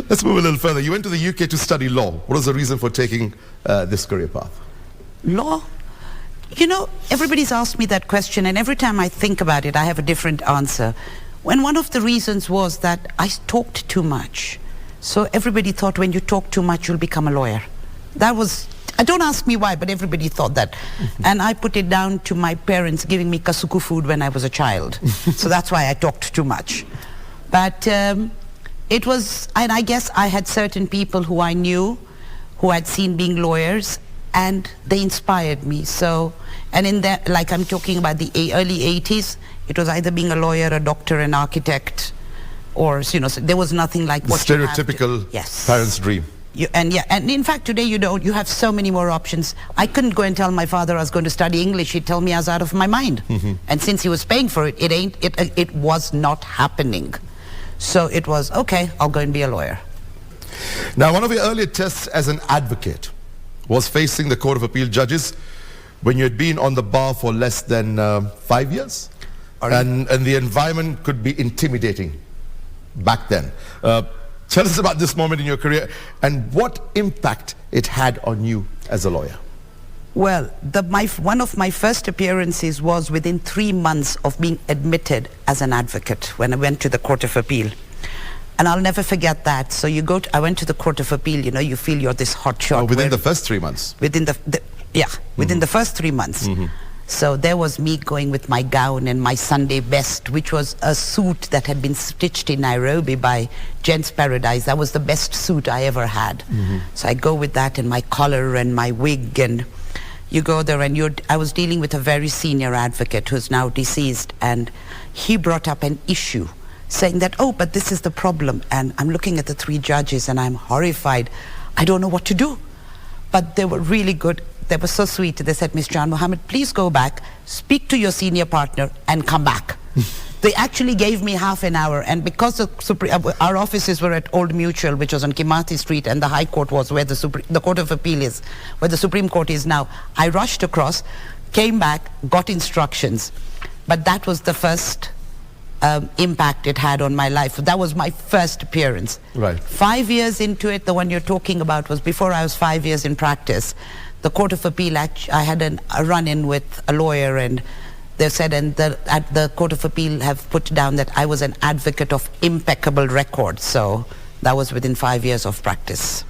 Let's move a little further. You went to the UK to study law. What was the reason for taking this career path? Law? You know, everybody's asked me that question, and every time I think about it, I have a different answer. When one of the reasons was that I talked too much. So everybody thought when you talk too much, you'll become a lawyer. That was, don't ask me why, but everybody thought that. And I put it down to my parents giving me kasuku food when I was a child. So that's why I talked too much. But it was, and I guess I had certain people who I knew, who I'd seen being lawyers, and they inspired me. So, and in that, like I'm talking about the early 80s, it was either being a lawyer, a doctor, an architect, or, you know, so there was nothing like the what stereotypical yes. parent's dream. And in fact today you have so many more options. I couldn't go and tell my father I was going to study English. He'd tell me I was out of my mind. And since he was paying for it, it was not happening. So it was, okay, I'll go and be a lawyer. Now, one of your earlier tests as an advocate was facing the Court of Appeal judges when you had been on the bar for less than 5 years. And the environment could be intimidating back then. Tell us about this moment in your career and what impact it had on you as a lawyer. Well, one of my first appearances was within 3 months of being admitted as an advocate when I went to the Court of Appeal. And I'll never forget that. So you go to, I went to the Court of Appeal, you know, you feel you're this hot shot. Oh, within the first 3 months? Within within the first 3 months. So there was me going with my gown and my Sunday best, which was a suit that had been stitched in Nairobi by Gents Paradise. That was the best suit I ever had. So I go with that and my collar and my wig, and you go there and I was dealing with a very senior advocate who's now deceased, and he brought up an issue saying that, oh, but this is the problem. And I'm looking at the 3 judges and I'm horrified. I don't know what to do. But they were really good. They were so sweet. They said, Ms. Janmohamed, please go back, speak to your senior partner, and come back. They actually gave me half an hour, and because our offices were at Old Mutual, which was on Kimathi Street, and the High Court was where the Court of Appeal is, where the Supreme Court is now, I rushed across, came back, got instructions. But that was the first impact it had on my life. That was my first appearance. Right. 5 years into it, the one you're talking about was before I was 5 years in practice. The Court of Appeal, I had a run-in with a lawyer, and they said, and the Court of Appeal have put down that I was an advocate of impeccable record. So that was within 5 years of practice.